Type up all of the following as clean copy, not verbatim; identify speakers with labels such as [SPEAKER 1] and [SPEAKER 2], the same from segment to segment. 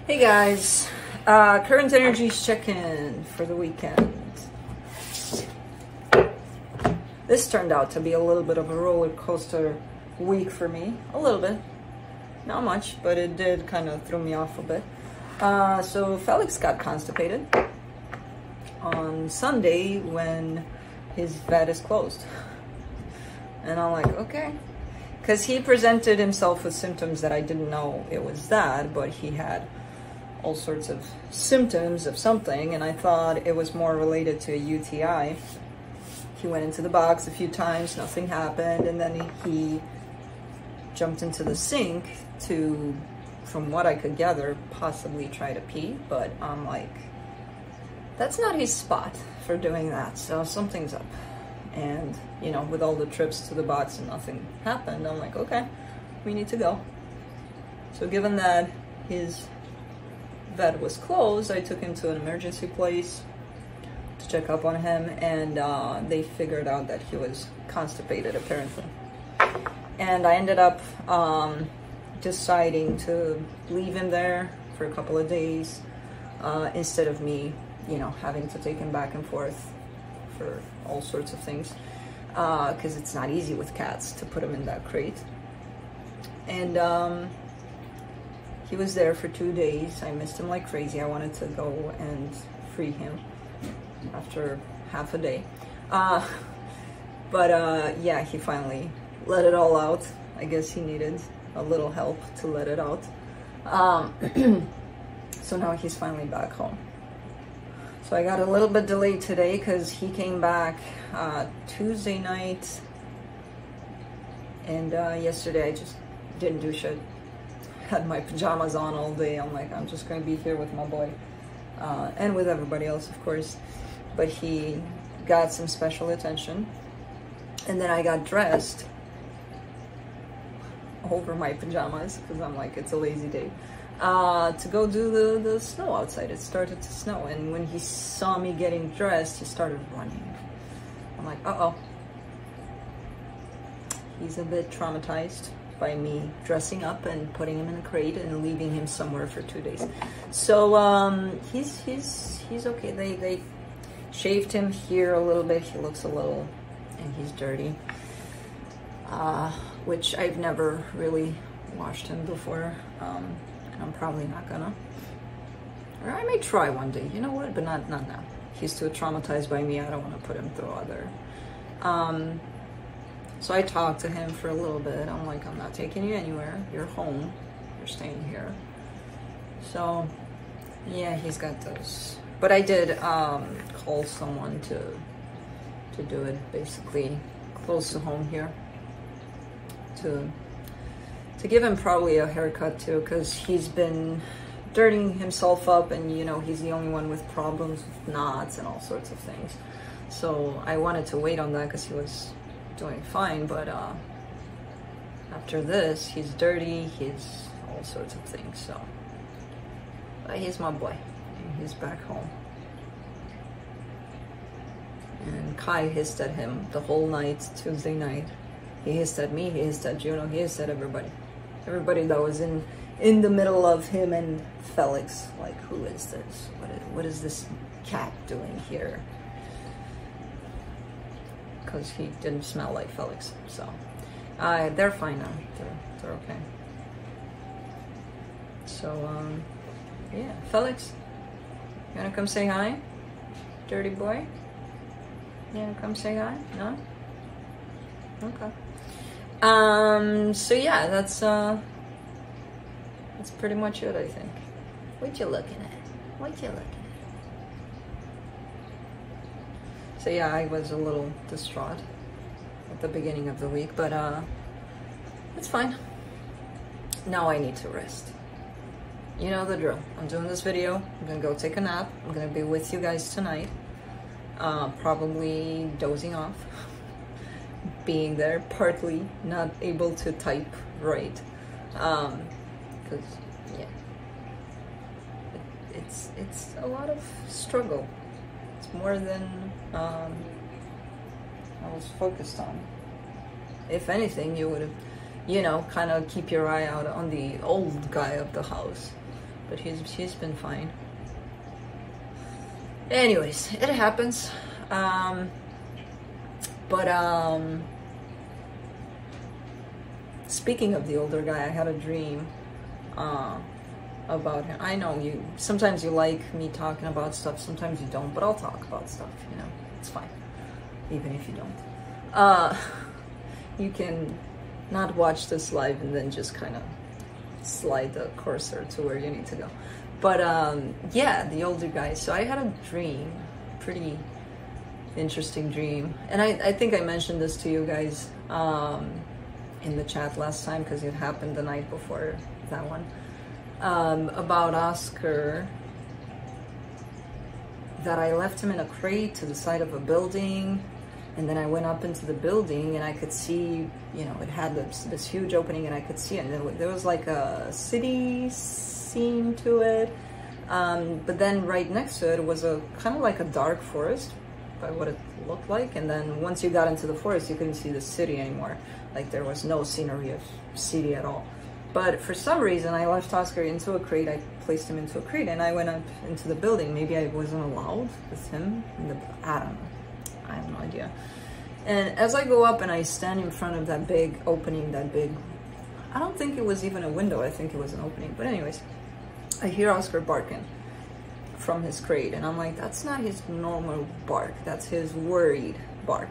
[SPEAKER 1] Hey guys, current energies check-in for the weekend. This turned out to be a little bit of a roller coaster week for me. A little bit. Not much, but it did kind of throw me off a bit. So Felix got constipated on Sunday when his vet is closed. And I'm like, okay. Because he presented himself with symptoms that I didn't know it was that, but he had all sorts of symptoms of something, and I thought it was more related to a UTI. He went into the box a few times, nothing happened, and then he jumped into the sink to, from what I could gather, possibly try to pee, but I'm like, that's not his spot for doing that, so something's up. And, you know, with all the trips to the box and nothing happened, I'm like, okay, we need to go. So given that his vet was closed, I took him to an emergency place to check up on him, and they figured out that he was constipated, apparently. And I ended up deciding to leave him there for a couple of days instead of me, you know, having to take him back and forth for all sorts of things, because it's not easy with cats to put them in that crate. And he was there for 2 days. I missed him like crazy. I wanted to go and free him after half a day. But yeah, he finally let it all out. I guess he needed a little help to let it out. So now he's finally back home. So I got a little bit delayed today because he came back Tuesday night, and yesterday I just didn't do shit. Had my pajamas on all day. I'm like, I'm just going to be here with my boy and with everybody else, of course. But he got some special attention, and then I got dressed over my pajamas because I'm like, it's a lazy day. To go do the snow outside. It started to snow, and when he saw me getting dressed, he started running. I'm like, uh-oh. He's a bit traumatized by me dressing up and putting him in a crate and leaving him somewhere for 2 days. So he's okay. They shaved him here a little bit. He looks a little, and he's dirty, which I've never really washed him before. And I'm probably not gonna, or I may try one day, you know what, but not now. He's too traumatized by me. I don't want to put him through other. So I talked to him for a little bit. I'm like, I'm not taking you anywhere. You're home. You're staying here. So yeah, he's got those. But I did call someone to do it, basically close to home here, to give him probably a haircut too, because he's been dirtying himself up, and you know, he's the only one with problems with knots and all sorts of things. So I wanted to wait on that because he was doing fine, but after this, he's dirty, he's all sorts of things. So but he's my boy, and he's back home. And Kai hissed at him the whole night, Tuesday night. He hissed at me, he hissed at Juno, he hissed at everybody. Everybody that was in the middle of him and Felix. Like, who is this? What is this cat doing here? Because he didn't smell like Felix. So they're fine now. They're okay. So yeah, Felix, you wanna come say hi? Dirty boy? You wanna come say hi? No? Okay. So yeah, that's pretty much it, I think. What you looking at? What you looking at? So yeah, I was a little distraught at the beginning of the week, but it's fine. Now I need to rest. You know the drill. I'm doing this video. I'm gonna go take a nap. I'm gonna be with you guys tonight. Probably dozing off. Being there, partly not able to type right, because yeah, it's a lot of struggle. It's more than I was focused on. If anything, you would have, you know, kind of keep your eye out on the old guy of the house, but he's been fine. Anyways, it happens. Speaking of the older guy, I had a dream about him. I know sometimes you like me talking about stuff, sometimes you don't, but I'll talk about stuff, you know, it's fine, even if you don't. You can not watch this live and then just kind of slide the cursor to where you need to go. But yeah, the older guy. So I had a dream, pretty interesting dream, and I think I mentioned this to you guys in the chat last time, because it happened the night before that one, about Oscar, that I left him in a crate to the side of a building, and then I went up into the building and I could see, you know, it had this huge opening and I could see it, and there was like a city scene to it, but then right next to it was a kind of like a dark forest by what it looked like, and then once you got into the forest you couldn't see the city anymore. Like there was no scenery of city at all. But for some reason I left Oscar into a crate. I placed him into a crate and I went up into the building. Maybe I wasn't allowed with him in the, I don't know, I have no idea. And as I go up and I stand in front of that big opening, that big, I don't think it was even a window, I think it was an opening, but anyways, I hear Oscar barking from his crate, and I'm like, that's not his normal bark, that's his worried bark.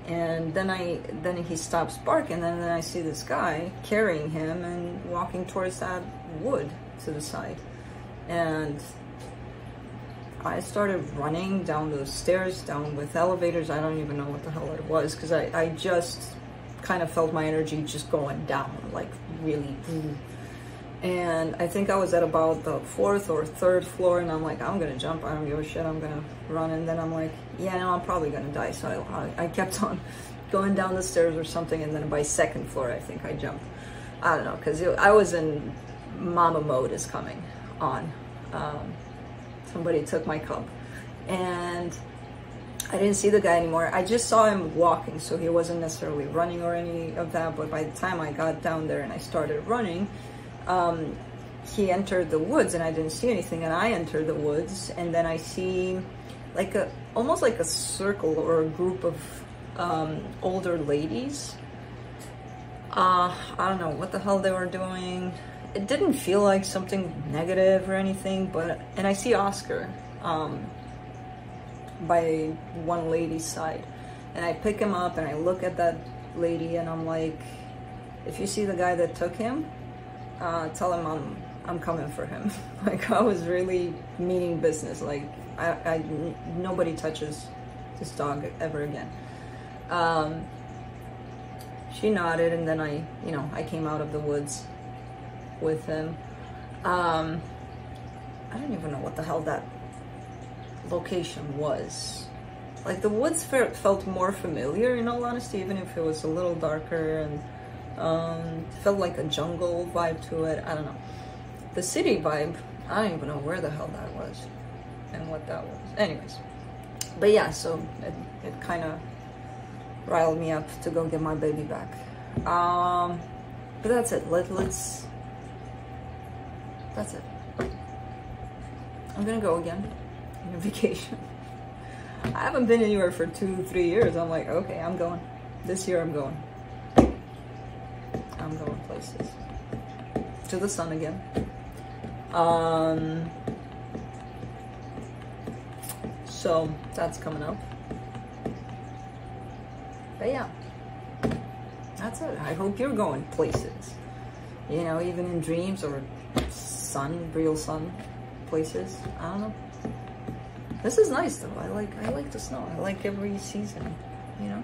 [SPEAKER 1] And then he stops barking, and then I see this guy carrying him and walking towards that wood to the side. And I started running down those stairs, down with elevators. I don't even know what the hell it was, because I just kind of felt my energy just going down, like really. And I think I was at about the 4th or 3rd floor, and I'm like, I'm gonna jump, I don't give a shit, I'm gonna run. And then I'm like, yeah, no, I'm probably gonna die. So I kept on going down the stairs or something, and then by 2nd floor I think I jumped. I don't know, because I was in mama mode is coming on. Somebody took my cup, and I didn't see the guy anymore. I just saw him walking, so he wasn't necessarily running or any of that. But by the time I got down there and I started running, he entered the woods, and I didn't see anything. And I entered the woods, and then I see like almost like a circle or a group of older ladies. I don't know what the hell they were doing. It didn't feel like something negative or anything, and I see Oscar by one lady's side, and I pick him up and I look at that lady, and I'm like, if you see the guy that took him, tell him I'm coming for him. Like, I was really meaning business. Like, nobody touches this dog ever again. She nodded, and then I came out of the woods with him. I don't even know what the hell that location was. Like, the woods felt more familiar, in all honesty, even if it was a little darker, and felt like a jungle vibe to it. I don't know. The city vibe, I don't even know where the hell that was and what that was. Anyways, but yeah, so it kind of riled me up to go get my baby back. But that's it. That's it. I'm gonna go again on a vacation. I haven't been anywhere for 2-3 years. I'm like, okay, I'm going. This year I'm going. I'm going places. To the sun again. So that's coming up. But yeah, that's it. I hope you're going places. You know, even in dreams or real sun places. I don't know. This is nice though. I like the snow. I like every season, you know.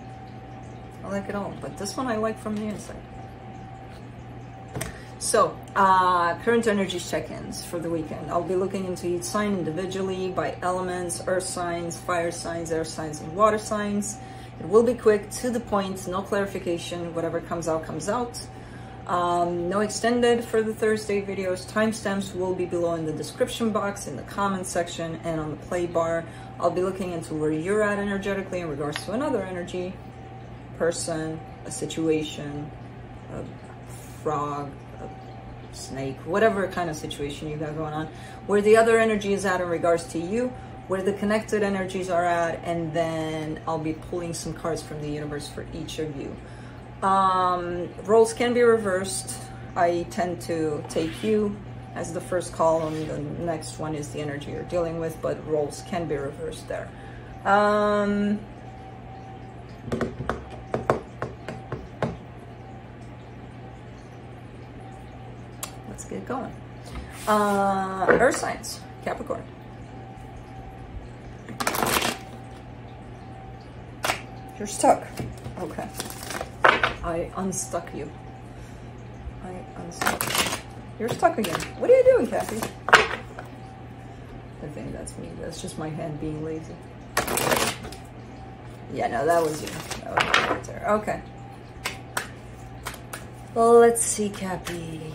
[SPEAKER 1] I like it all. But this one I like from the inside. So, current energy check-ins for the weekend. I'll be looking into each sign individually by elements, earth signs, fire signs, air signs, and water signs. It will be quick, to the point, no clarification. Whatever comes out, comes out. No extended for the Thursday videos. Timestamps will be below in the description box, in the comment section, and on the play bar. I'll be looking into where you're at energetically in regards to another energy, person, a situation, a frog, a snake, whatever kind of situation you got going on, where the other energy is at in regards to you, where the connected energies are at, and then I'll be pulling some cards from the universe for each of you. Roles can be reversed. I tend to take you as the first call, and the next one is the energy you're dealing with, but roles can be reversed there. Let's get going. Earth signs, Capricorn. You're stuck. Okay. I unstuck you. You're stuck again. What are you doing, Kathy? I think that's me. That's just my hand being lazy. Yeah, no, that was you. That was you right there. Okay. Well, let's see, Cappy.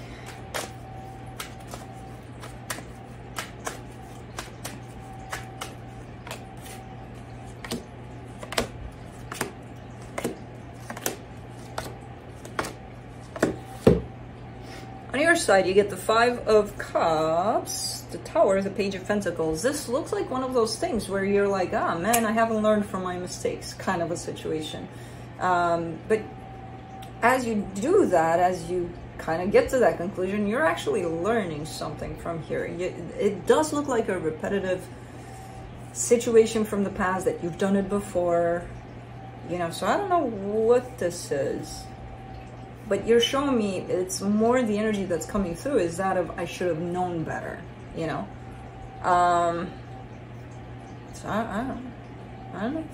[SPEAKER 1] On your side, you get the 5 of Cups, the Tower, the Page of Pentacles. This looks like one of those things where you're like, ah, man, I haven't learned from my mistakes, kind of a situation. But as you do that, as you kind of get to that conclusion, you're actually learning something from here. It does look like a repetitive situation from the past that you've done it before, you know, so I don't know what this is. But you're showing me it's more the energy that's coming through is that of I should have known better, you know. So I don't know.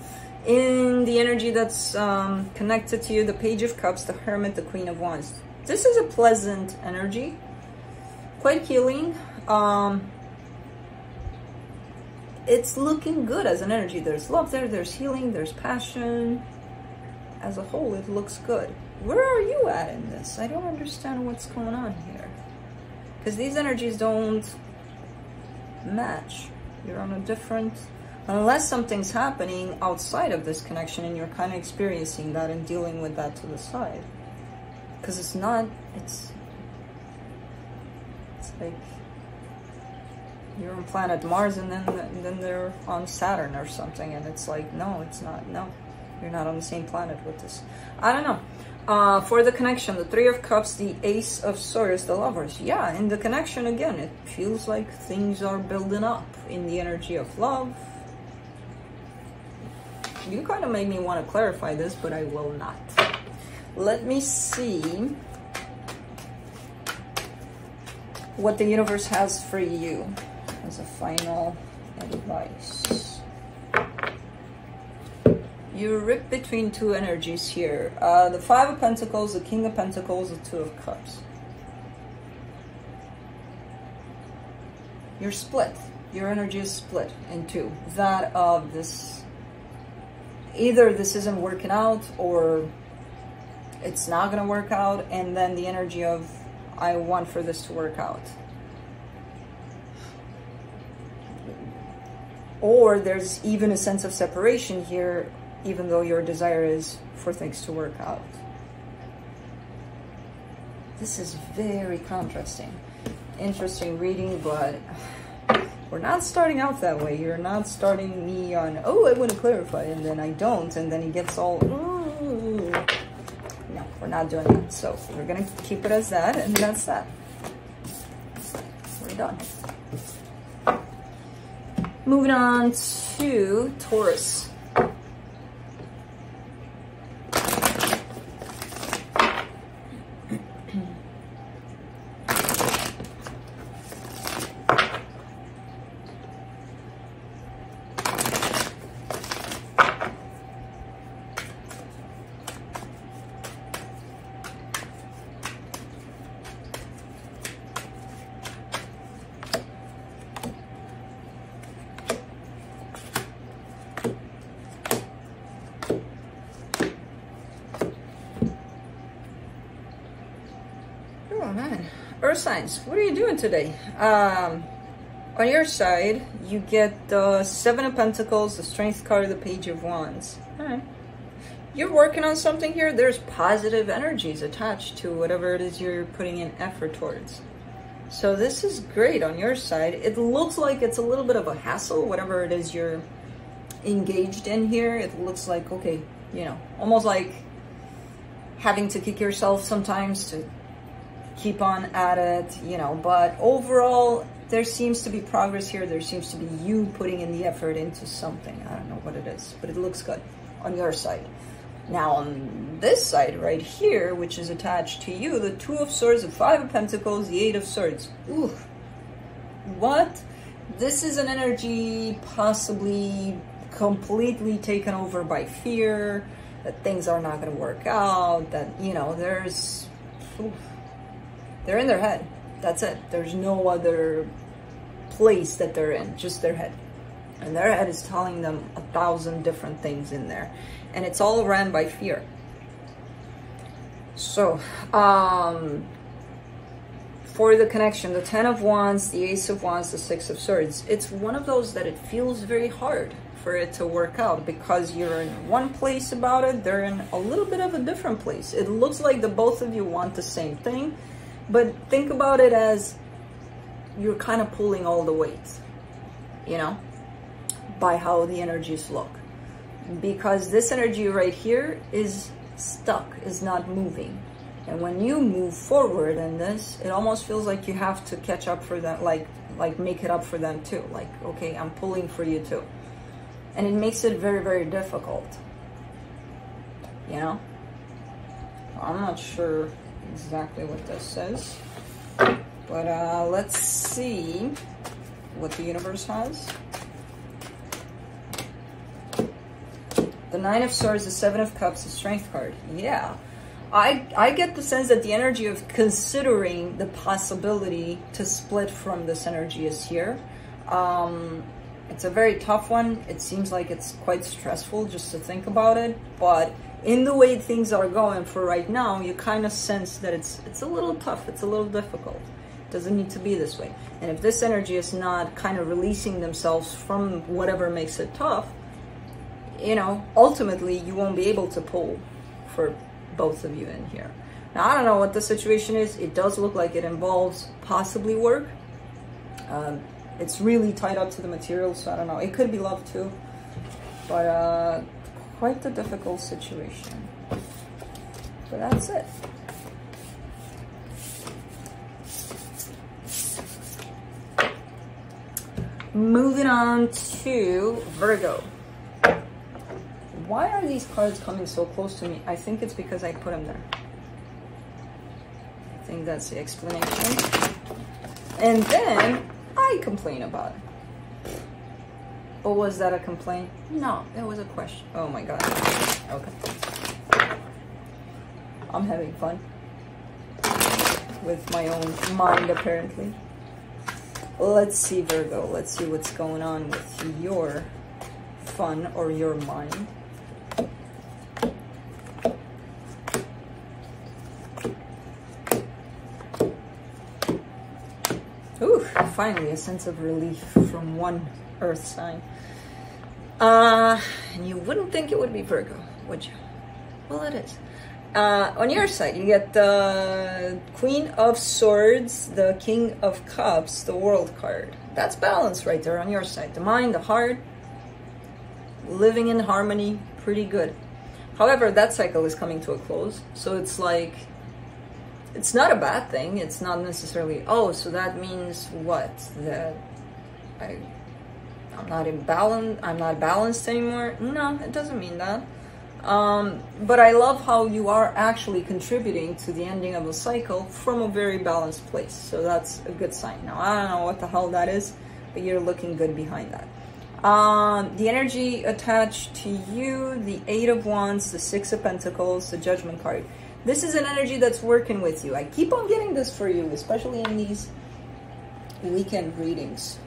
[SPEAKER 1] In the energy that's connected to you, the Page of Cups, the Hermit, the Queen of Wands. This is a pleasant energy, quite healing. It's looking good as an energy. There's love there, there's healing, there's passion. As a whole, it looks good. Where are you at in this? I don't understand what's going on here. Because these energies don't match. You're on a different... Unless something's happening outside of this connection and you're kind of experiencing that and dealing with that to the side. Because it's not... It's like... You're on planet Mars and then they're on Saturn or something. And it's like, no, it's not. No, you're not on the same planet with this. I don't know. For the connection, the 3 of Cups, the Ace of Swords, the Lovers. Yeah, in the connection, again, it feels like things are building up in the energy of love. You kind of made me want to clarify this, but I will not. Let me see what the universe has for you as a final advice. You rip between 2 energies here. The 5 of Pentacles, the King of Pentacles, the 2 of Cups. You're split. Your energy is split in 2. That of this, either this isn't working out or it's not going to work out, and then the energy of I want for this to work out. Or there's even a sense of separation here, even though your desire is for things to work out. This is very contrasting. Interesting reading, but we're not starting out that way. You're not starting me on, oh, I want to clarify, and then I don't, and then he gets all, ooh. No, we're not doing that. So we're going to keep it as that, and that's that. We're done. Moving on to Taurus. Oh man, Earth signs, what are you doing today? On your side, you get the 7 of Pentacles, the Strength card, the Page of Wands. All right. You're working on something here. There's positive energies attached to whatever it is you're putting in effort towards. So this is great on your side. It looks like it's a little bit of a hassle, whatever it is you're engaged in here. It looks like, okay, you know, almost like having to kick yourself sometimes to keep on at it, you know, but overall there seems to be progress here. There seems to be you putting in the effort into something. I don't know what it is, but it looks good on your side. Now on this side right here, which is attached to you, the Two of Swords, the Five of Pentacles, the Eight of Swords. Ooh, what? This is an energy possibly completely taken over by fear, that things are not going to work out, that, you know, there's... Oof, they're in their head. That's it. There's no other place that they're in, just their head. And their head is telling them 1,000 different things in there. And it's all ran by fear. So, for the connection, the Ten of Wands, the Ace of Wands, the Six of Swords, it's one of those that it feels very hard for it to work out, because you're in one place about it, they're in a little bit of a different place. It looks like the both of you want the same thing, but think about it as you're kind of pulling all the weight, you know, by how the energies look. Because this energy right here is stuck, is not moving. And when you move forward in this, it almost feels like you have to catch up for them, like make it up for them too. Like, okay, I'm pulling for you too. And it makes it very, very difficult. You know? I'm not sure exactly what this says. But let's see what the universe has. The Nine of Swords, the Seven of Cups, the Strength card. Yeah. I get the sense that the energy of considering the possibility to split from this energy is here. It's a very tough one. It seems like it's quite stressful just to think about it. But in the way things are going for right now, you kind of sense that it's a little tough. It's a little difficult. It doesn't need to be this way. And if this energy is not kind of releasing themselves from whatever makes it tough, you know, ultimately you won't be able to pull for both of you in here. Now, I don't know what the situation is. It does look like it involves possibly work. It's really tied up to the material, so I don't know. It could be love too, but quite a difficult situation. But that's it. Moving on to Virgo. Why are these cards coming so close to me? I think it's because I put them there. I think that's the explanation. And then I complain about it. But was that a complaint? No, it was a question. Oh my god. Okay. I'm having fun with my own mind, apparently. Let's see, Virgo. Let's see what's going on with your fun or your mind. Ooh, finally a sense of relief from one earth sign. And you wouldn't think it would be Virgo, would you? Well, it is. On your side, you get the Queen of Swords, the King of Cups, the World card. That's balance right there on your side. The mind, the heart, living in harmony, pretty good. However, that cycle is coming to a close, so it's like, it's not a bad thing. It's not necessarily, oh, so that means what? That I'm not in balance, I'm not balanced anymore? No, it doesn't mean that. But I love how you are actually contributing to the ending of a cycle from a very balanced place. So that's a good sign. Now, I don't know what the hell that is, but you're looking good behind that. The energy attached to you, the Eight of Wands, the Six of Pentacles, the Judgment card. This is an energy that's working with you. I keep on getting this for you, especially in these weekend readings.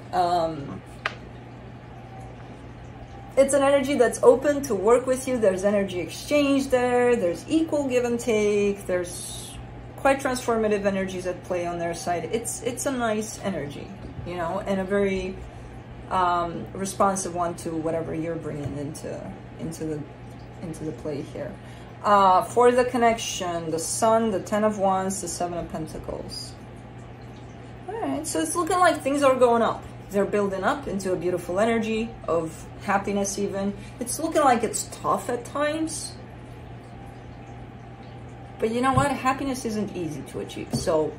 [SPEAKER 1] It's an energy that's open to work with you. There's energy exchange there. There's equal give and take. There's quite transformative energies at play on their side. It's a nice energy, you know, and a very responsive one to whatever you're bringing into the play here. For the connection, the Sun, the Ten of Wands, the Seven of Pentacles. right? So it's looking like things are going up. They're building up into a beautiful energy of happiness even. It's looking like it's tough at times. But you know what? Happiness isn't easy to achieve. So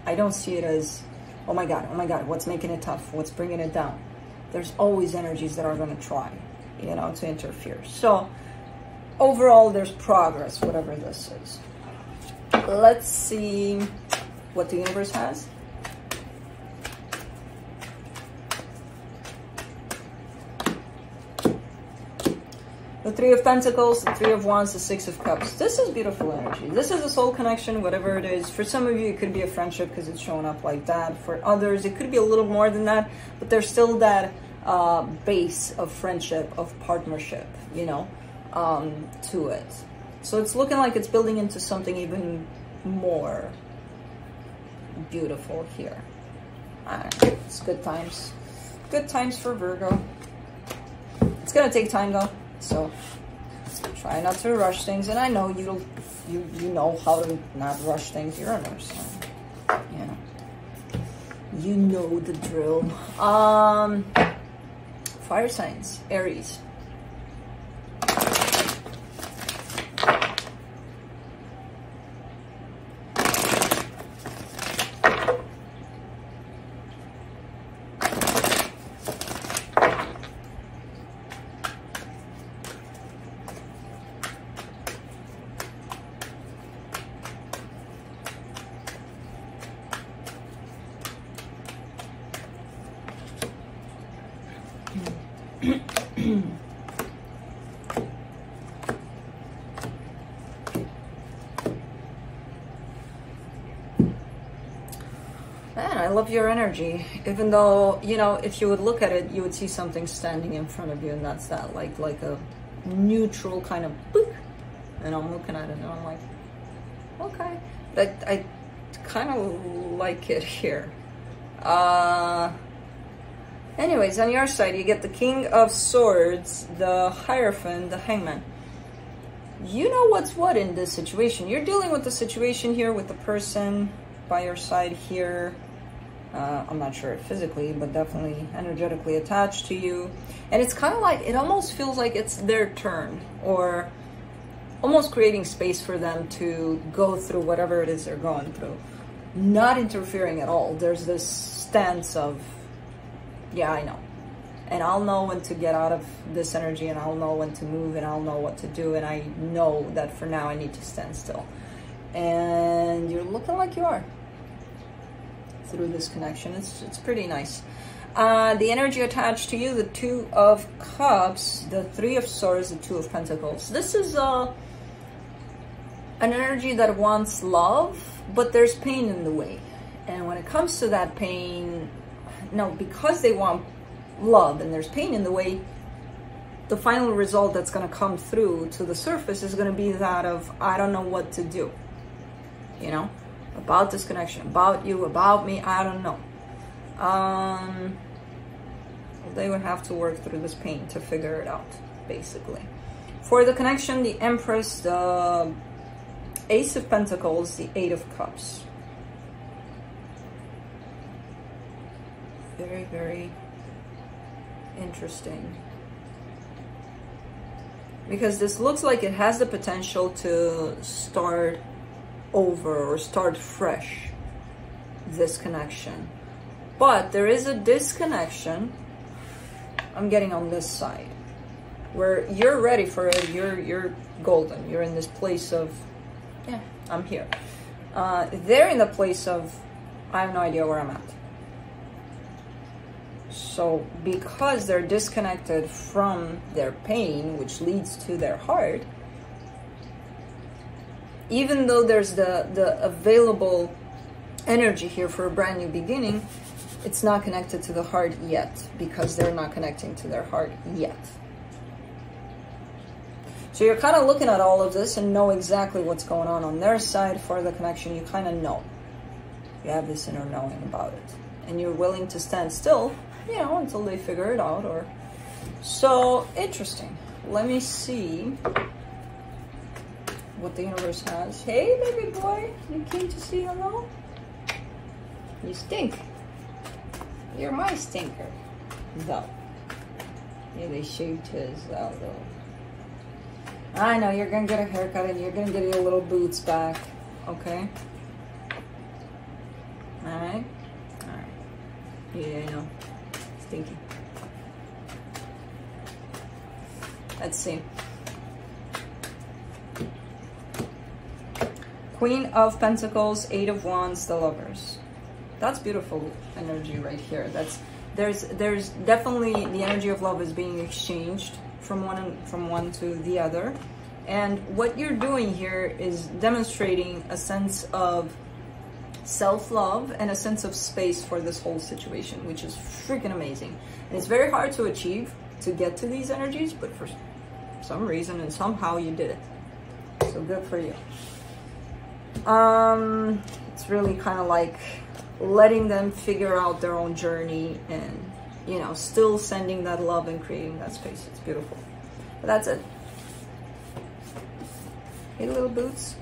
[SPEAKER 1] I don't see it as, oh my God, what's making it tough? What's bringing it down? There's always energies that are going to try, you know, to interfere. So overall, there's progress, whatever this is. Let's see what the universe has. The Three of Pentacles, the Three of Wands, the Six of Cups. This is beautiful energy. This is a soul connection, whatever it is. For some of you, it could be a friendship because it's showing up like that. For others, it could be a little more than that, but there's still that base of friendship, of partnership, you know, to it. So it's looking like it's building into something even more beautiful here. It's good times. Good times for Virgo. It's going to take time though. So try not to rush things, and I know you know how to not rush things. You're a nurse, so, you know the drill. Fire signs, Aries. Man, I love your energy. Even though, you know, if you would look at it, you would see something standing in front of you, and that's that, like a neutral kind of boop. And I'm looking at it and I'm like, okay. But I kind of like it here. Anyways, on your side, you get the King of Swords, the Hierophant, the Hangman. You know what's what in this situation. You're dealing with the situation here with the person by your side here. I'm not sure physically, but definitely energetically attached to you. And it's kind of like, it almost feels like it's their turn, or almost creating space for them to go through whatever it is they're going through. Not interfering at all. There's this stance of, yeah, I know. And I'll know when to get out of this energy, and I'll know when to move, and I'll know what to do. And I know that for now I need to stand still. And you're looking like you are through this connection. It's pretty nice. The energy attached to you, the Two of Cups, the Three of Swords, the Two of Pentacles. This is an energy that wants love, but there's pain in the way. And when it comes to that pain, no, because they want love and there's pain in the way, the final result that's going to come through to the surface is going to be that of, I don't know what to do, you know, about this connection, about you, about me, I don't know. They would have to work through this pain to figure it out, basically. For the connection, the Empress, the Ace of Pentacles, the Eight of Cups. Very, very interesting. Because this looks like it has the potential to start over or start fresh, this connection. But there is a disconnection I'm getting on this side, where you're ready for it, you're golden, you're in this place of, yeah, I'm here. They're in the place of, I have no idea where I'm at. So because they're disconnected from their pain, which leads to their heart, even though there's the available energy here for a brand new beginning, it's not connected to the heart yet, because they're not connecting to their heart yet. So you're kind of looking at all of this and know exactly what's going on their side. For the connection, you kind of know. You have this inner knowing about it. And you're willing to stand still, you know, until they figure it out. Or so interesting. Let me see what the universe has. Hey, baby boy, you came to say hello? You stink. You're my stinker. Though. Yeah, they shaved his though. I know, you're gonna get a haircut and you're gonna get your little boots back. Okay? Alright? Alright. Yeah, I know. Stinky. Let's see. Queen of Pentacles, Eight of Wands, the Lovers. That's beautiful energy right here. There's definitely the energy of love is being exchanged from one to the other. And what you're doing here is demonstrating a sense of self-love and a sense of space for this whole situation, which is freaking amazing. And it's very hard to achieve, to get to these energies, but for some reason and somehow you did it. So good for you. It's really kind of like letting them figure out their own journey and, you know, still sending that love and creating that space. It's beautiful. But that's it. Hey, little boots.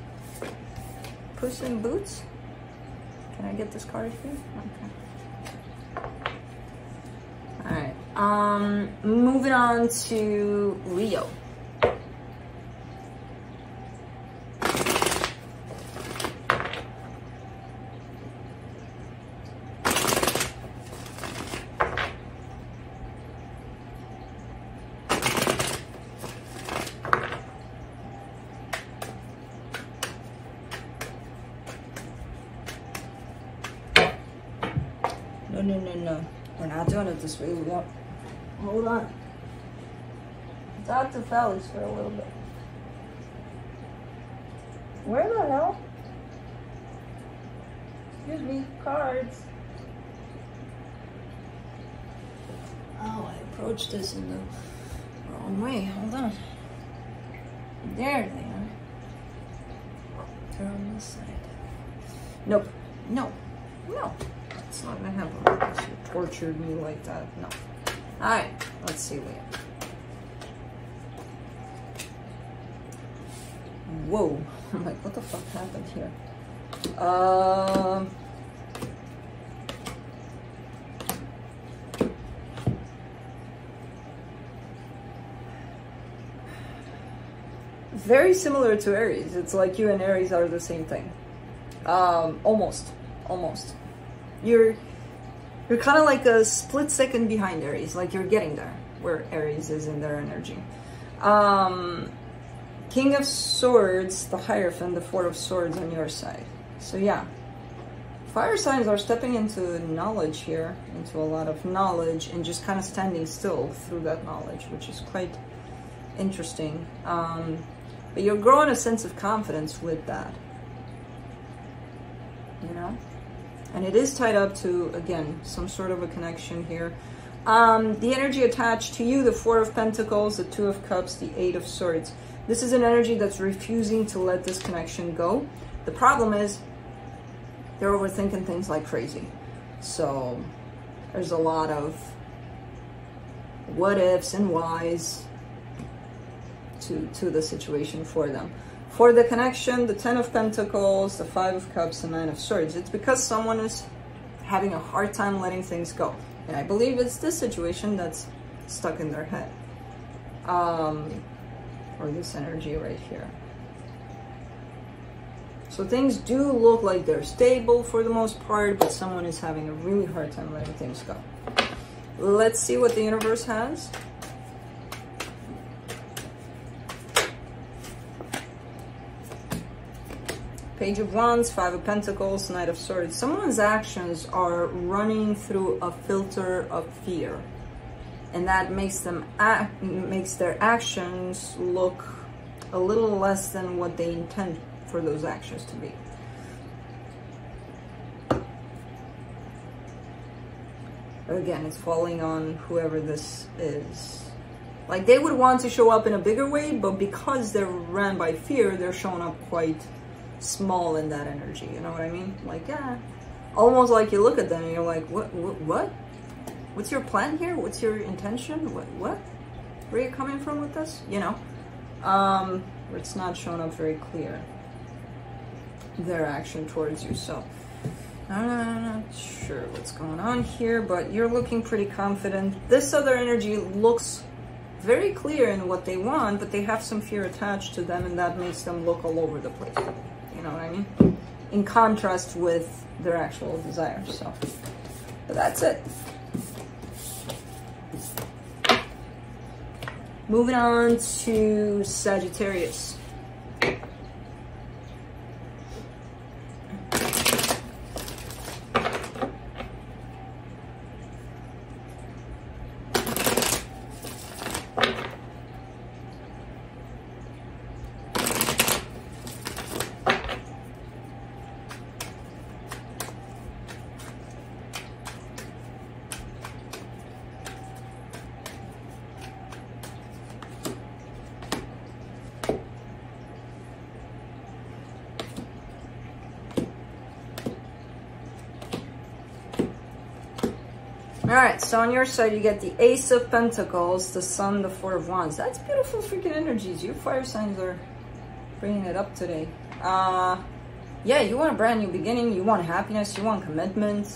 [SPEAKER 1] Puss in Boots. Can I get this card here? Okay. Alright. Moving on to Leo. No. We're not doing it this way. We got. Hold on. Talk to Felix for a little bit. Where the hell? Excuse me, cards. Oh, I approached this in the wrong way. Hold on. There they are. They're on this side. Nope. No. It's not gonna happen. She tortured me like that. No. Alright, let's see, Leo. Whoa. I'm like, what the fuck happened here? Very similar to Aries. It's like you and Aries are the same thing. Almost. You're kind of like a split second behind Aries, like you're getting there, where Aries is in their energy. King of Swords, the Hierophant, the Four of Swords on your side. So yeah, fire signs are stepping into knowledge here, into a lot of knowledge, and just kind of standing still through that knowledge, which is quite interesting. But you're growing a sense of confidence with that, you know? And it is tied up to, again, some sort of a connection here. The energy attached to you, the Four of Pentacles, the Two of Cups, the Eight of Swords. This is an energy that's refusing to let this connection go. The problem is they're overthinking things like crazy. So there's a lot of what ifs and whys to the situation for them. For the connection, the Ten of Pentacles, the Five of Cups, the Nine of Swords. It's because someone is having a hard time letting things go. And I believe it's this situation that's stuck in their head. Or this energy right here. So things do look like they're stable for the most part, but someone is having a really hard time letting things go. Let's see what the universe has. Page of Wands, Five of Pentacles, Knight of Swords. Someone's actions are running through a filter of fear, and that makes them makes their actions look a little less than what they intend for those actions to be. Again, it's falling on whoever this is. Like, they would want to show up in a bigger way, but because they're ran by fear, they're showing up quite small in that energy. You know what I mean? Like, yeah, almost like you look at them and you're like, what? What's your plan here? What's your intention? What? Where are you coming from with this? You know, where it's not showing up very clear, their action towards you. So I'm not sure what's going on here, but you're looking pretty confident. This other energy looks very clear in what they want, but they have some fear attached to them, and that makes them look all over the place. You know what I mean? In contrast with their actual desires. So, but that's it. Moving on to Sagittarius. Alright, so on your side you get the Ace of Pentacles, the Sun, the Four of Wands. That's beautiful freaking energies. You fire signs are bringing it up today. Yeah, you want a brand new beginning, you want happiness, you want commitment.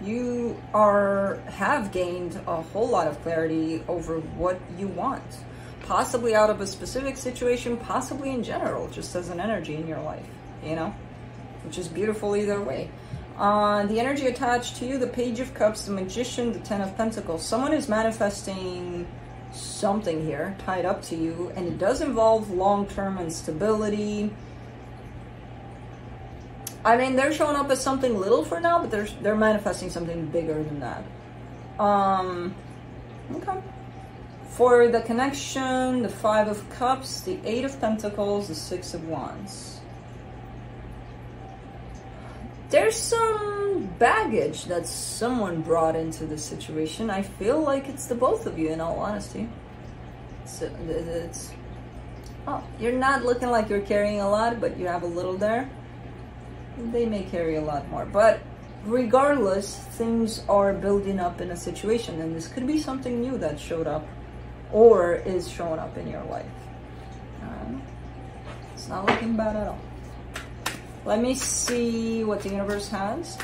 [SPEAKER 1] You have gained a whole lot of clarity over what you want. Possibly out of a specific situation, possibly in general, just as an energy in your life, you know? Which is beautiful either way. The energy attached to you, the Page of Cups, the Magician, the Ten of Pentacles. Someone is manifesting something here tied up to you, and it does involve long-term instability. I mean, they're showing up as something little for now, but they're manifesting something bigger than that. Okay. For the connection, the Five of Cups, the Eight of Pentacles, the Six of Wands. There's some baggage that someone brought into this situation. I feel like it's the both of you, in all honesty. Oh, you're not looking like you're carrying a lot, but you have a little there. They may carry a lot more. But regardless, things are building up in a situation, and this could be something new that showed up or is showing up in your life. It's not looking bad at all. Let me see what the universe has.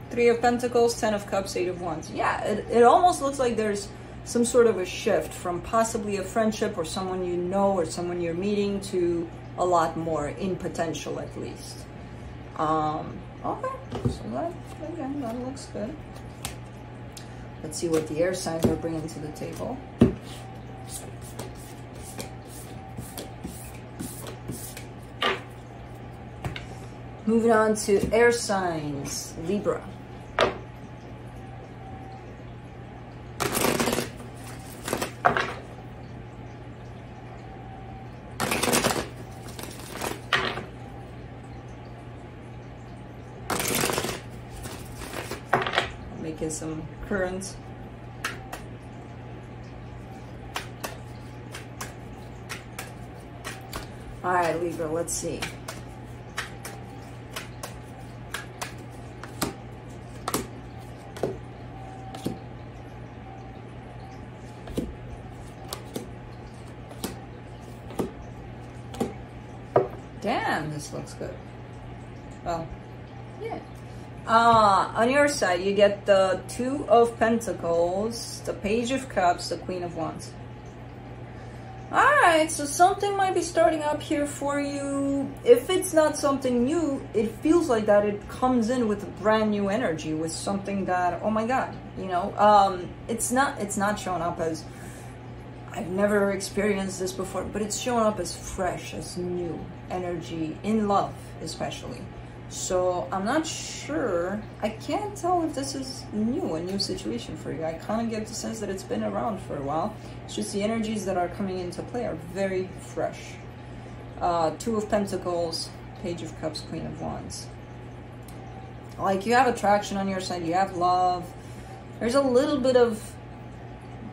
[SPEAKER 1] Three of Pentacles, Ten of Cups, Eight of Wands. Yeah, it almost looks like there's some sort of a shift from possibly a friendship or someone you know or someone you're meeting to a lot more, in potential at least. Okay, so that looks good. Let's see what the air signs are bringing to the table. Moving on to air signs, Libra. Making some currents. All right, Libra, let's see. Damn, this looks good. Well, yeah. On your side, you get the Two of Pentacles, the Page of Cups, the Queen of Wands. Alright, so something might be starting up here for you. If it's not something new, it feels like that it comes in with a brand new energy, with something that, oh my god, you know, it's not showing up as, I've never experienced this before, but it's showing up as fresh, as new energy, in love especially. So I'm not sure, I can't tell if this is new, a new situation for you. I kind of get the sense that it's been around for a while. It's just the energies that are coming into play are very fresh. Two of Pentacles, Page of Cups, Queen of Wands. Like, you have attraction on your side, you have love. There's a little bit of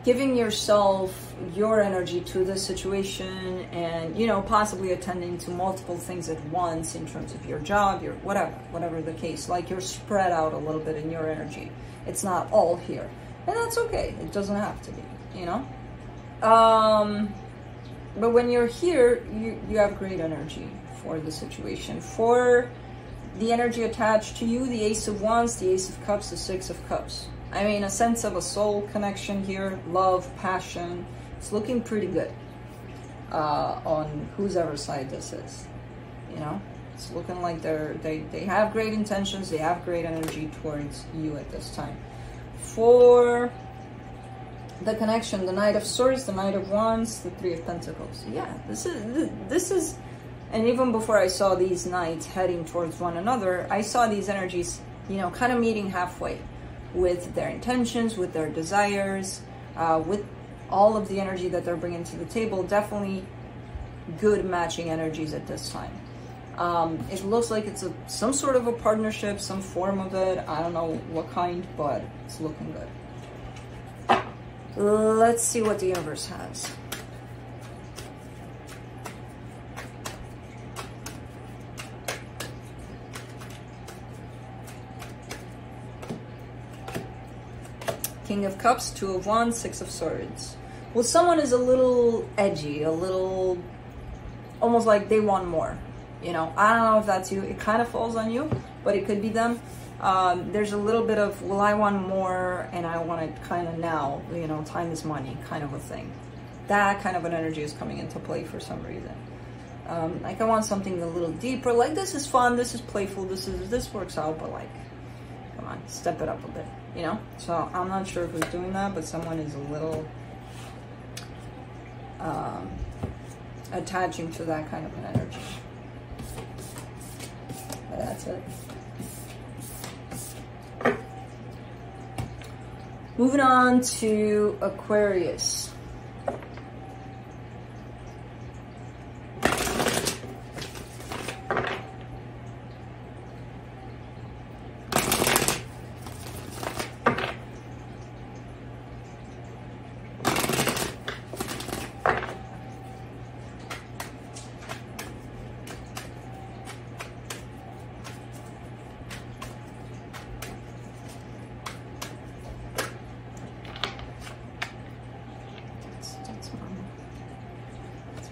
[SPEAKER 1] giving yourself your energy to this situation, and, you know, possibly attending to multiple things at once in terms of your job, your whatever the case. Like, you're spread out a little bit in your energy. It's not all here, and that's okay. It doesn't have to be, you know. But when you're here, you have great energy for the situation. For the energy attached to you, the Ace of Wands, the Ace of Cups, the Six of Cups. I mean, a sense of a soul connection here, love, passion. It's looking pretty good on whose ever side this is. You know, it's looking like they have great intentions, they have great energy towards you at this time. For the connection, the Knight of Swords, the Knight of Wands, the Three of Pentacles. Yeah, this is, and even before I saw these knights heading towards one another, I saw these energies, you know, kind of meeting halfway with their intentions, with their desires, with all of the energy that they're bringing to the table. Definitely good matching energies at this time. It looks like it's some sort of a partnership, some form of it. I don't know what kind, but it's looking good. Let's see what the universe has. King of Cups, Two of Wands, Six of Swords. Well, someone is a little edgy, a little, almost like they want more. You know, I don't know if that's you. It kind of falls on you, but it could be them. There's a little bit of, well, I want more and I want it kind of now, you know, time is money kind of a thing. That kind of an energy is coming into play for some reason. Like I want something a little deeper, like this is fun, this is playful, this works out, but like, come on, step it up a bit, you know? So I'm not sure who's doing that, but someone is a little attaching to that kind of an energy. But that's it. Moving on to Aquarius.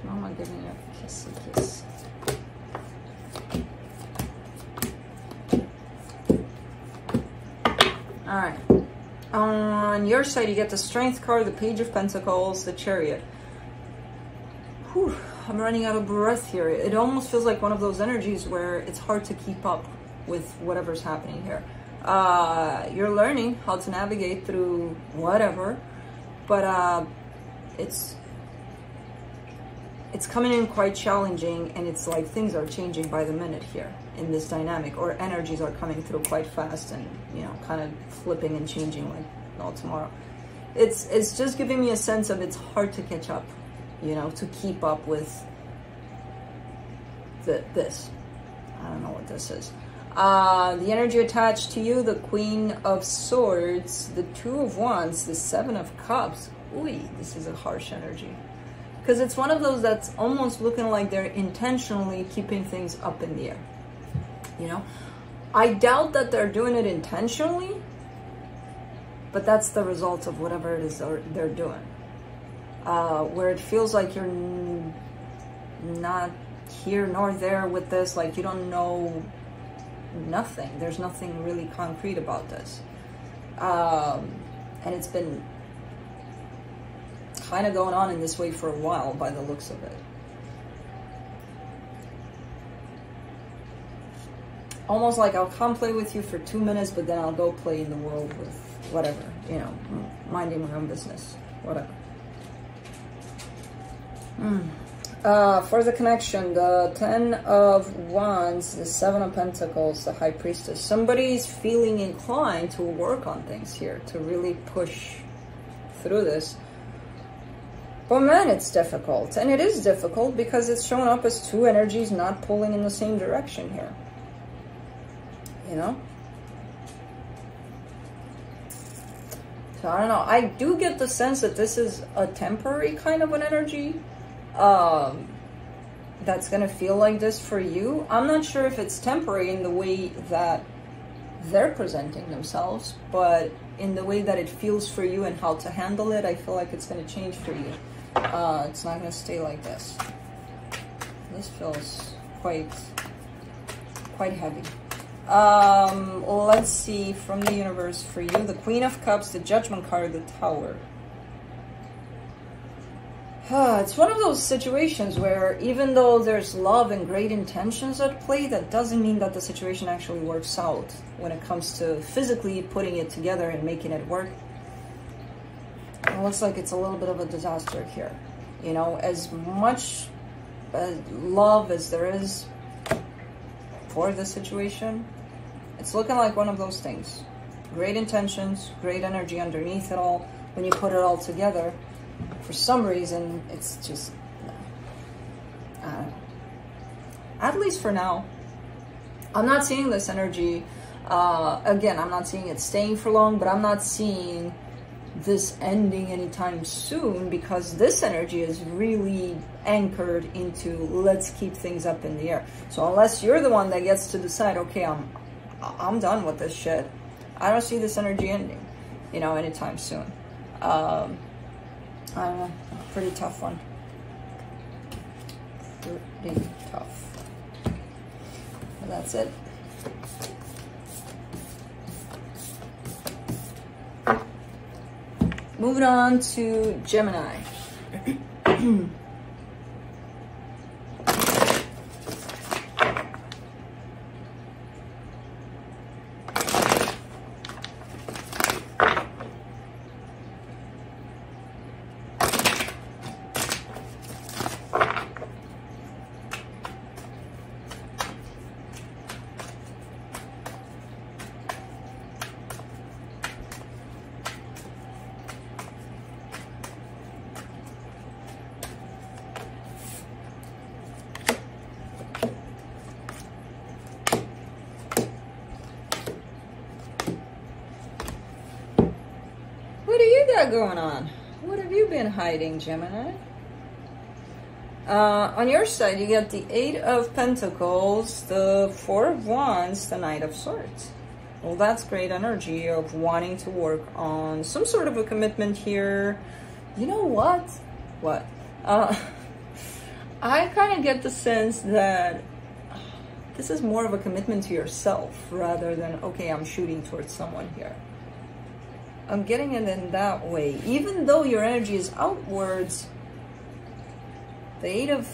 [SPEAKER 1] Mama giving you a kissy kiss. Alright. On your side, you get the Strength card, the Page of Pentacles, the Chariot. Whew, I'm running out of breath here. It almost feels like one of those energies where it's hard to keep up with whatever's happening here. You're learning how to navigate through whatever, but it's coming in quite challenging, and it's like things are changing by the minute here in this dynamic, or energies are coming through quite fast and, you know, kind of flipping and changing like no tomorrow. It's just giving me a sense of it's hard to catch up, you know, to keep up with this. I don't know what this is. The energy attached to you, the Queen of Swords, the Two of Wands, the Seven of Cups. Ooh, this is a harsh energy. Because it's one of those that's almost looking like they're intentionally keeping things up in the air. You know? I doubt that they're doing it intentionally, but that's the result of whatever it is they're doing. Where it feels like you're not here nor there with this, like you don't know nothing. There's nothing really concrete about this. And it's been kind of going on in this way for a while by the looks of it. Almost like I'll come play with you for 2 minutes, but then I'll go play in the world with whatever, you know, minding my own business, whatever. For the connection, the Ten of Wands, the Seven of Pentacles, the High Priestess. Somebody's feeling inclined to work on things here, to really push through this. But man, it's difficult. And it is difficult because it's shown up as two energies not pulling in the same direction here. You know? So I don't know. I do get the sense that this is a temporary kind of an energy. That's going to feel like this for you. I'm not sure if it's temporary in the way that they're presenting themselves, but in the way that it feels for you and how to handle it, I feel like it's going to change for you. It's not going to stay like this. This feels quite heavy. Let's see from the universe for you. The Queen of Cups, the Judgment card, the Tower. It's one of those situations where even though there's love and great intentions at play, that doesn't mean that the situation actually works out when it comes to physically putting it together and making it work. It looks like it's a little bit of a disaster here. You know, as much love as there is for the situation, it's looking like one of those things. Great intentions, great energy underneath it all. When you put it all together, for some reason, it's just, at least for now. I'm not seeing this energy, again, I'm not seeing it staying for long, but I'm not seeing this ending anytime soon, because this energy is really anchored into let's keep things up in the air. So unless you're the one that gets to decide, okay, I'm done with this shit, I don't see this energy ending, you know, anytime soon. I don't know, pretty tough one. Pretty tough. But that's it. Moving on to Gemini. Going on? What have you been hiding, Gemini? On your side, you get the 8 of Pentacles, the 4 of Wands, the Knight of Swords. Well, that's great energy of wanting to work on some sort of a commitment here. You know what? What? I kind of get the sense that this is more of a commitment to yourself rather than, okay, I'm shooting towards someone here. I'm getting it in that way. Even though your energy is outwards, the 8 of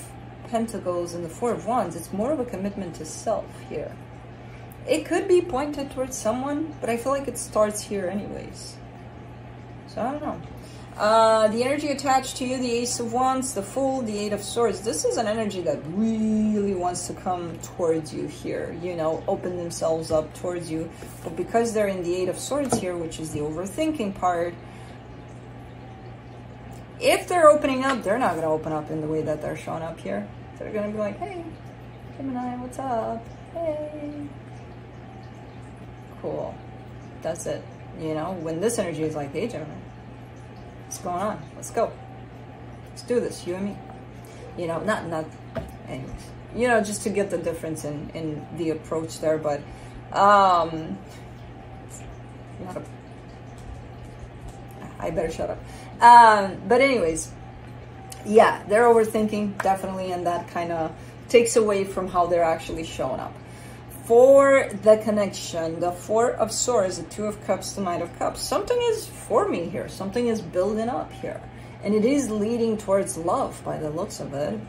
[SPEAKER 1] Pentacles and the 4 of Wands, it's more of a commitment to self here. It could be pointed towards someone, but I feel like it starts here anyways. So I don't know. The energy attached to you, the Ace of Wands, the Fool, the 8 of Swords. This is an energy that really wants to come towards you here, you know, open themselves up towards you. But because they're in the 8 of Swords here, which is the overthinking part, if they're opening up, they're not going to open up in the way that they're showing up here. They're going to be like, hey, Gemini, what's up? Hey. Cool. That's it. You know, when this energy is like, hey, Gemini, what's going on? Let's go. Let's do this, you and me. You know, not anyways. You know, just to get the difference in the approach there, but I better shut up. But anyways, yeah, they're overthinking, definitely, and that kind of takes away from how they're actually showing up. For the connection, the 4 of Swords, the 2 of Cups, the Knight of Cups, something is forming here. Something is building up here. And it is leading towards love by the looks of it.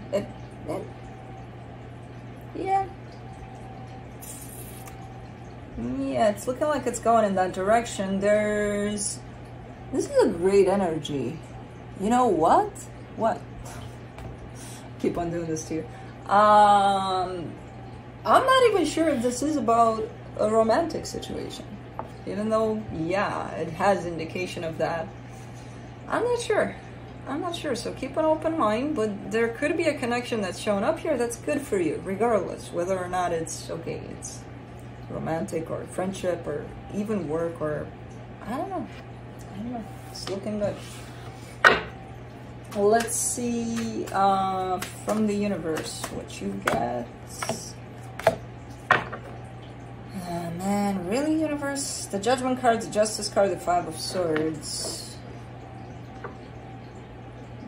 [SPEAKER 1] Yeah. Yeah, it's looking like it's going in that direction. This is a great energy. You know what? What? Keep on doing this to you. I'm not even sure if this is about a romantic situation. Even though, yeah, it has indication of that. I'm not sure. I'm not sure. So keep an open mind, but there could be a connection that's showing up here that's good for you, regardless. Whether or not it's, okay, it's romantic or friendship or even work or, I don't know. I don't know. It's looking good. Let's see from the universe what you get. Man, really, universe? The Judgment card, the Justice card, the 5 of Swords.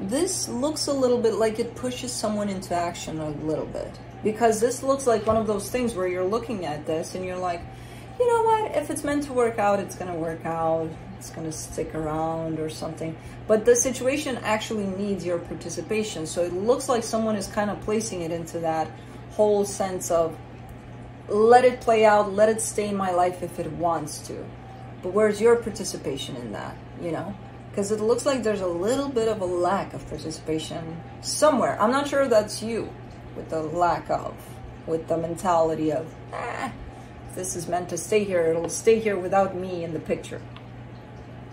[SPEAKER 1] this looks a little bit like it pushes someone into action a little bit, because this looks like one of those things where you're looking at this and you're like, you know what, if it's meant to work out, it's going to work out, it's going to stick around or something. But the situation actually needs your participation. So it looks like someone is kind of placing it into that whole sense of, let it play out, let it stay in my life if it wants to. But where's your participation in that, you know? Because it looks like there's a little bit of a lack of participation somewhere. I'm not sure that's you, with the lack of, with the mentality of, this is meant to stay here, it'll stay here without me in the picture.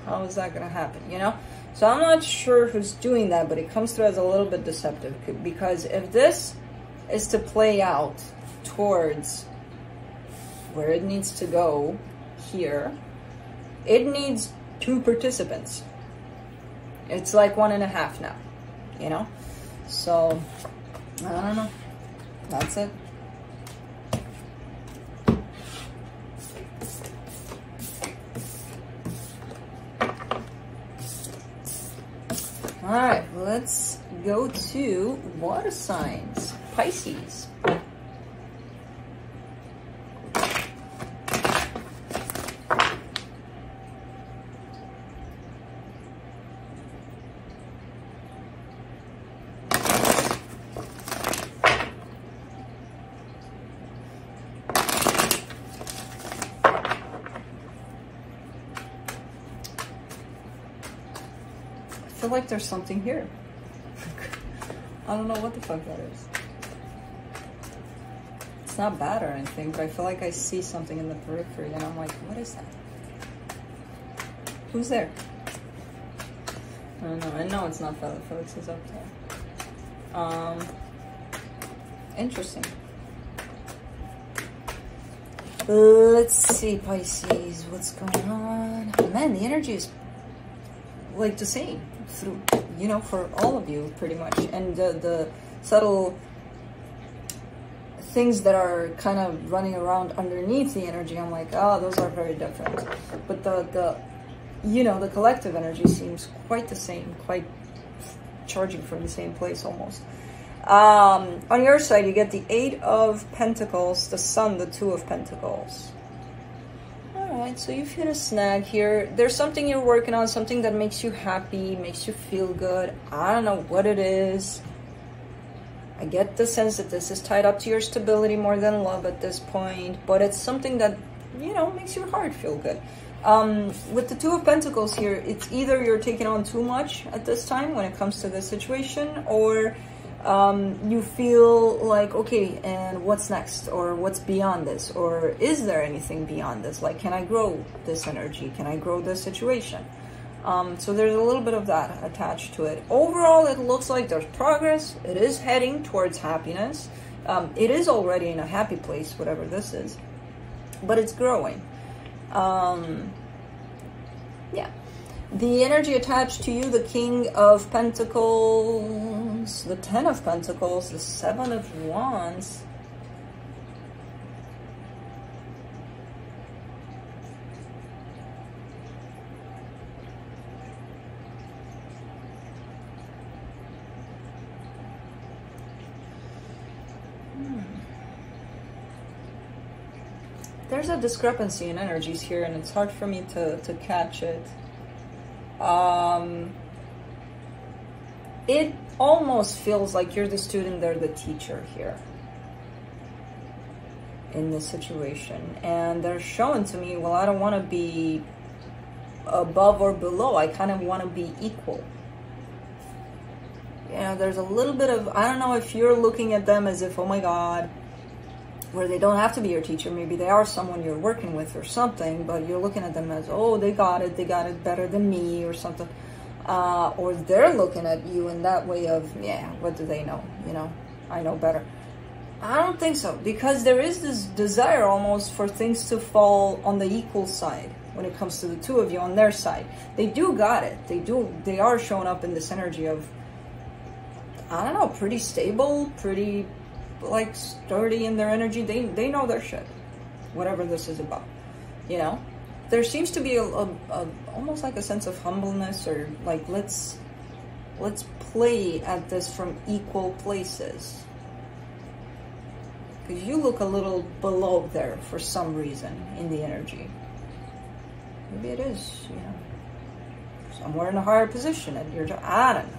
[SPEAKER 1] How is that going to happen, you know? So I'm not sure who's doing that, but it comes through as a little bit deceptive, because if this is to play out towards where it needs to go here, it needs 2 participants. It's like 1.5 now, you know? So, I don't know. That's it. All right, let's go to water signs. Pisces. I feel like there's something here. I don't know what the fuck that is. It's not bad or anything, but I feel like I see something in the periphery and I'm like, what is that? Who's there? I don't know. I know it's not Felix. Felix is up there. Interesting. Let's see, Pisces. What's going on? Man, the energy is like the same through, you know, for all of you pretty much. And the subtle things that are kind of running around underneath the energy, I'm like, oh, those are very different. But the you know, the collective energy seems quite the same, quite charging from the same place almost. On your side, you get the 8 of Pentacles, the Sun, the 2 of Pentacles. Alright, so you've hit a snag here. There's something you're working on, something that makes you happy, makes you feel good. I don't know what it is. I get the sense that this is tied up to your stability more than love at this point, but it's something that, you know, makes your heart feel good. With the 2 of Pentacles here, it's either you're taking on too much at this time when it comes to this situation, or you feel like, okay, and what's next, or what's beyond this, or is there anything beyond this? Like, can I grow this energy? Can I grow this situation? So there's a little bit of that attached to it. Overall, it looks like there's progress. It is heading towards happiness. It is already in a happy place, whatever this is, but it's growing. Yeah. The energy attached to you, the King of Pentacles, the 10 of Pentacles, the 7 of Wands. There's a discrepancy in energies here, and it's hard for me to catch it. It almost feels like you're the student, they're the teacher here in this situation. And they're showing to me, well, I don't want to be above or below. I kind of want to be equal. Yeah, there's a little bit of, I don't know if you're looking at them as if, oh my God, where they don't have to be your teacher. Maybe they are someone you're working with or something, but you're looking at them as, oh, they got it better than me or something. Or they're looking at you in that way of, yeah, what do they know? You know, I know better. I don't think so, because there is this desire almost for things to fall on the equal side when it comes to the two of you on their side. They do got it. They are showing up in this energy of, I don't know, pretty stable, pretty like sturdy in their energy. They know their shit, whatever this is about, you know. There seems to be a almost like a sense of humbleness, or like, let's let's play at this from equal places. Because you look a little below there for some reason in the energy. Maybe it is, you know, somewhere in a higher position and you're just, I don't know.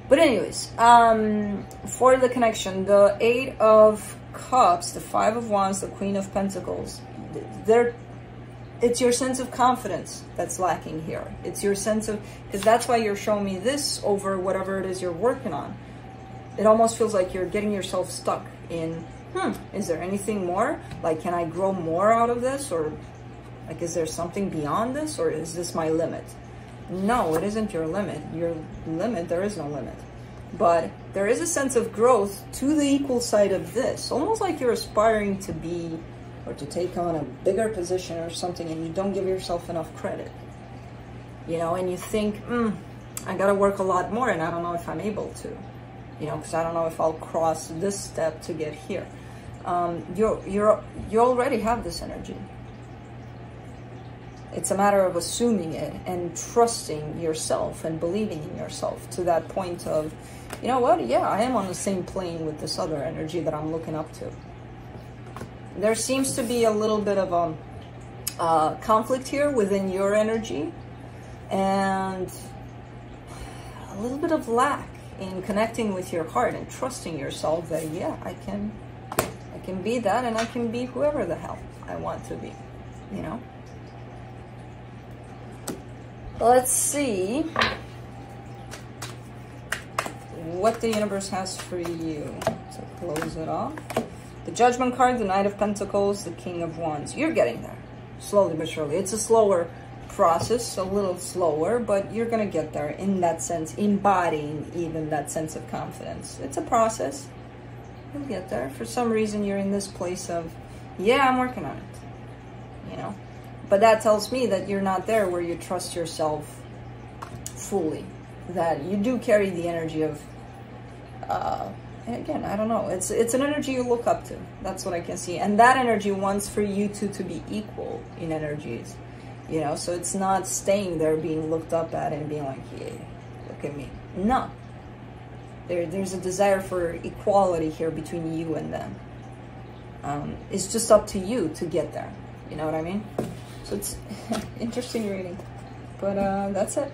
[SPEAKER 1] But anyways, for the connection, the 8 of Cups, the 5 of Wands, the Queen of Pentacles, it's your sense of confidence that's lacking here. It's your sense of, because that's why you're showing me this over whatever it is you're working on. It almost feels like you're getting yourself stuck in, is there anything more? Like, can I grow more out of this? Or like, is there something beyond this? Or is this my limit? No, it isn't your limit. Your limit, there is no limit. But there is a sense of growth to the equal side of this. Almost like you're aspiring to be, or to take on a bigger position or something, and you don't give yourself enough credit. You know, and you think, I gotta work a lot more, and I don't know if I'm able to. You know, because I don't know if I'll cross this step to get here. You already have this energy. It's a matter of assuming it and trusting yourself and believing in yourself to that point of, you know what, yeah, I am on the same plane with this other energy that I'm looking up to. There seems to be a little bit of a conflict here within your energy and a little bit of lack in connecting with your heart and trusting yourself that, yeah, I can be that, and I can be whoever the hell I want to be, you know? Let's see what the universe has for you to close it off. The Judgment card, the Knight of Pentacles, the King of Wands. You're getting there, slowly but surely. It's a slower process, a little slower, but you're going to get there in that sense, embodying even that sense of confidence. It's a process. You'll get there. For some reason, you're in this place of, yeah, I'm working on it, you know? But that tells me that you're not there where you trust yourself fully. That you do carry the energy of, again, I don't know. It's an energy you look up to. That's what I can see. And that energy wants for you two to be equal in energies. You know, so it's not staying there being looked up at and being like, yeah, look at me. No. There's a desire for equality here between you and them. It's just up to you to get there. You know what I mean? So it's interesting reading, but that's it.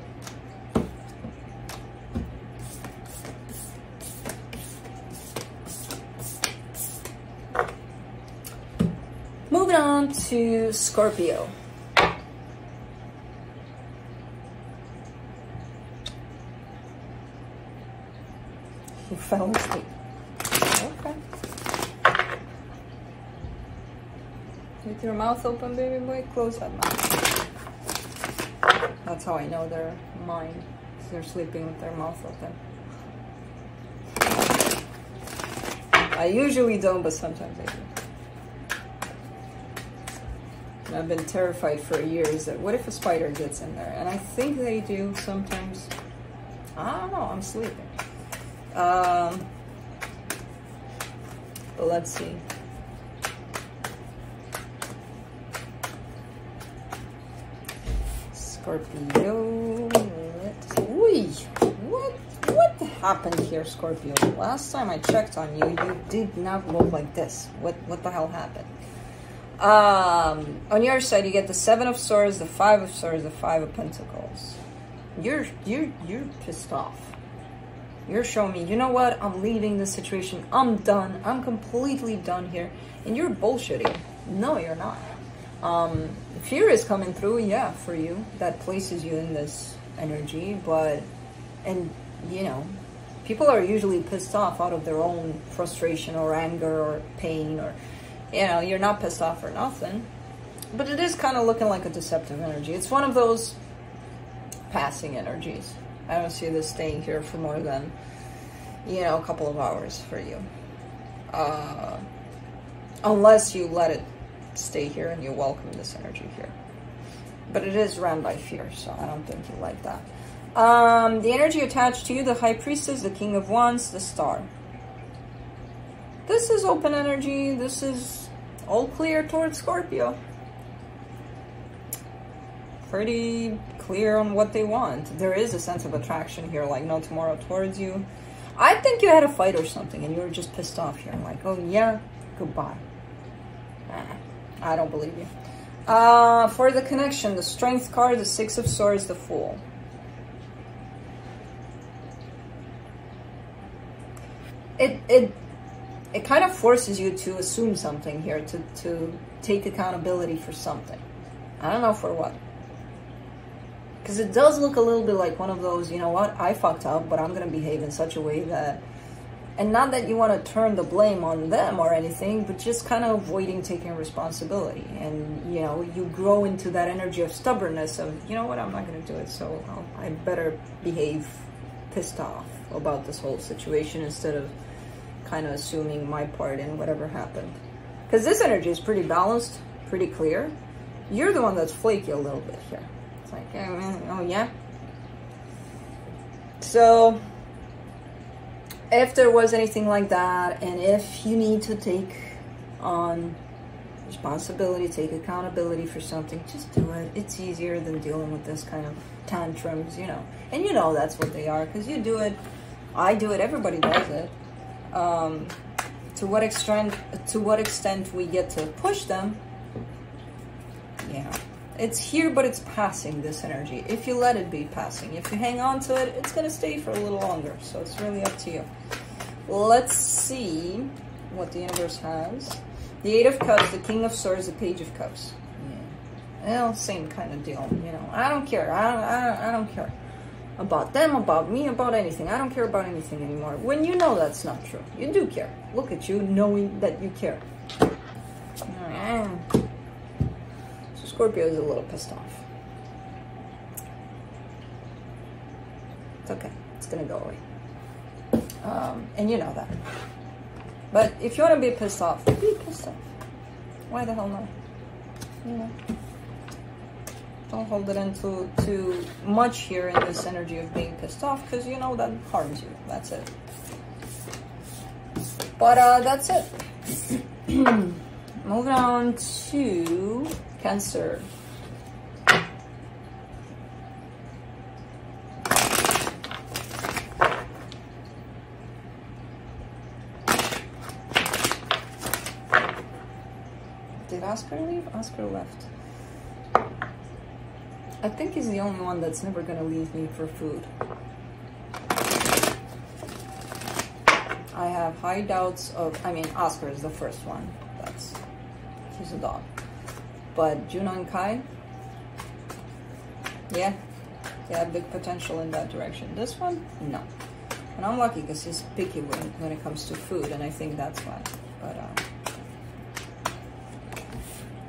[SPEAKER 1] Moving on to Scorpio. You fell asleep. Okay. With your mouth open, baby boy, close that mouth. That's how I know they're mine. They're sleeping with their mouth open. I usually don't, but sometimes I do. And I've been terrified for years that what if a spider gets in there? And I think they do sometimes. I don't know, I'm sleeping. But let's see. Scorpio, what happened here, Scorpio? Last time I checked on you, you did not look like this. What the hell happened? On your side, you get the 7 of Swords, the 5 of Swords, the 5 of Pentacles. You're pissed off. You're showing me, you know what? I'm leaving this situation. I'm done. I'm completely done here. And you're bullshitting. No, you're not. Fear is coming through, yeah, for you. That places you in this energy, and you know, people are usually pissed off out of their own frustration or anger or pain, or, you know, you're not pissed off for nothing. But it is kind of looking like a deceptive energy. It's one of those passing energies. I don't see this staying here for more than, you know, a couple of hours for you. Unless you let it stay here and you welcome this energy here. But it is run by fear, so I don't think you like that. The energy attached to you, the High Priestess, the King of Wands, the Star. This is open energy. This is all clear towards Scorpio. pretty clear on what they want. There is a sense of attraction here, like no tomorrow towards you. I think you had a fight or something and you were just pissed off here. Like, oh yeah, goodbye. I don't believe you. For the connection, the Strength card, the Six of Swords, the Fool. It kind of forces you to assume something here, to take accountability for something. I don't know for what. Because it does look a little bit like one of those, you know what, I fucked up, but I'm going to behave in such a way that... And not that you want to turn the blame on them or anything, but just kind of avoiding taking responsibility. And, you know, you grow into that energy of stubbornness of, you know what, I'm not going to do it, so I better behave pissed off about this whole situation instead of kind of assuming my part in whatever happened. Because this energy is pretty balanced, pretty clear. You're the one that's flaky a little bit here. It's like, oh yeah? So... if there was anything like that, and if you need to take on responsibility, take accountability for something, just do it. It's easier than dealing with this kind of tantrums, you know. And you know that's what they are, because you do it, I do it, everybody does it. To what extent we get to push them, yeah. It's here, but it's passing, this energy. If you let it be passing. If you hang on to it, it's going to stay for a little longer. So it's really up to you. Let's see what the universe has. The Eight of Cups, the King of Swords, the Page of Cups. Yeah. Well, same kind of deal, you know. I don't care. I don't care about them, about me, about anything. I don't care about anything anymore. When you know that's not true. You do care. Look at you, knowing that you care. Scorpio is a little pissed off. It's okay. It's going to go away. And you know that. But if you want to be pissed off, be pissed off. Why the hell not? You know. Don't hold it in too much here in this energy of being pissed off, because you know that harms you. That's it. But that's it. Moving on to Cancer. Did Oscar leave? Oscar left. I think he's the only one that's never gonna leave me for food. I have high doubts of, I mean, Oscar is the first one. He's a dog. But Juno and Kai, yeah, they have big potential in that direction. This one, no. And I'm lucky because he's picky when it comes to food, and I think that's why. But,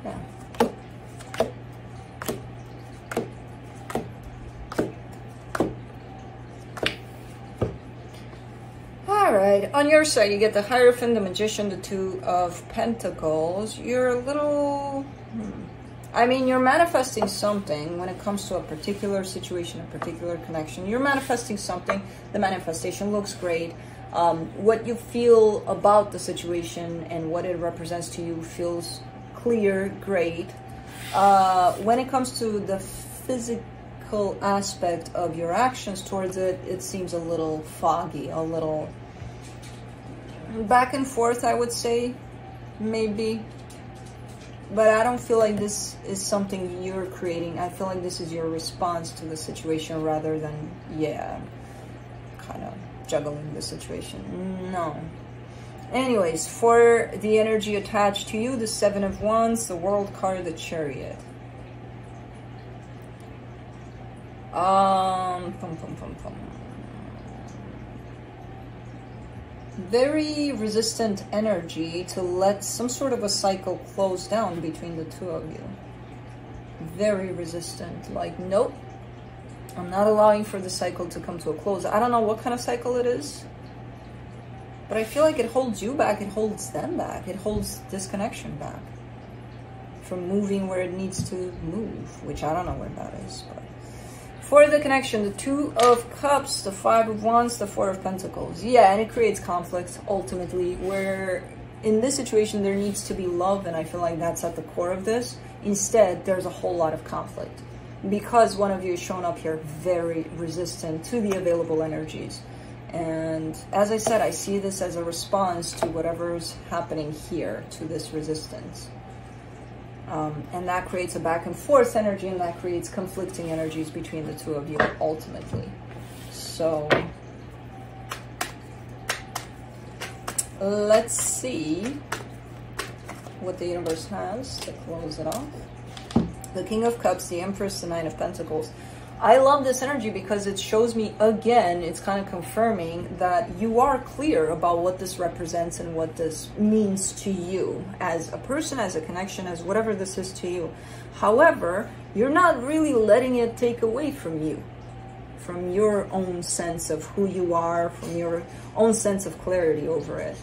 [SPEAKER 1] yeah. Alright, on your side, you get the Hierophant, the Magician, the Two of Pentacles. You're a little... I mean, you're manifesting something when it comes to a particular situation, a particular connection. You're manifesting something. The manifestation looks great. What you feel about the situation and what it represents to you feels clear, great. When it comes to the physical aspect of your actions towards it, it seems a little foggy, a little back and forth, I would say, maybe. But I don't feel like this is something you're creating. I feel like this is your response to the situation rather than, yeah, kind of juggling the situation. No. Anyways, for the energy attached to you, the Seven of Wands, the World card, the Chariot. Very resistant energy to let some sort of a cycle close down between the two of you. Very resistant. Like, nope, I'm not allowing for the cycle to come to a close. I don't know what kind of cycle it is, but I feel like it holds you back. It holds them back. It holds this connection back from moving where it needs to move, which I don't know where that is. But for the connection, the Two of Cups, the Five of Wands, the Four of Pentacles. Yeah, and it creates conflict ultimately, where in this situation there needs to be love, and I feel like that's at the core of this. Instead, there's a whole lot of conflict. because one of you is showing up here very resistant to the available energies. And as I said, I see this as a response to whatever's happening here, to this resistance. And that creates a back and forth energy, and that creates conflicting energies between the two of you ultimately. So let's see what the universe has to close it off. The King of Cups, the Empress, the Nine of Pentacles. I love this energy because it shows me, again, it's kind of confirming that you are clear about what this represents and what this means to you as a person, as a connection, as whatever this is to you. However, you're not really letting it take away from you, from your own sense of who you are, from your own sense of clarity over it.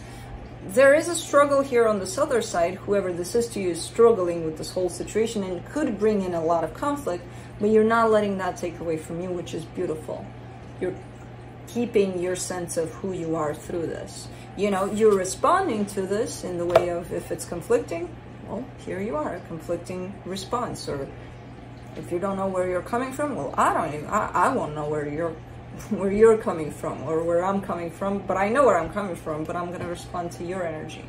[SPEAKER 1] There is a struggle here on this other side. Whoever this is to you is struggling with this whole situation and could bring in a lot of conflict, but you're not letting that take away from you, which is beautiful. You're keeping your sense of who you are through this. You know, you're responding to this in the way of, if it's conflicting, well, here you are, a conflicting response. Or if you don't know where you're coming from, well, I won't know where you're coming from or where I'm coming from, but I know where I'm coming from, but I'm going to respond to your energy.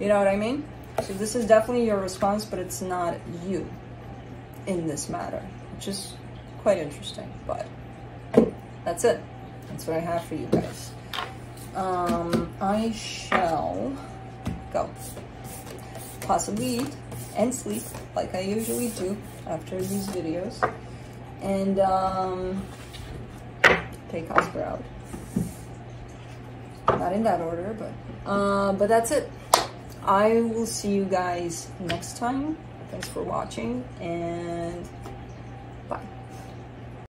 [SPEAKER 1] You know what I mean? So this is definitely your response, but it's not you in this matter, which is quite interesting. But that's it. That's what I have for you guys. I shall go, possibly eat and sleep like I usually do after these videos, and take Oscar out. Not in that order, but that's it. I will see you guys next time. Thanks for watching, and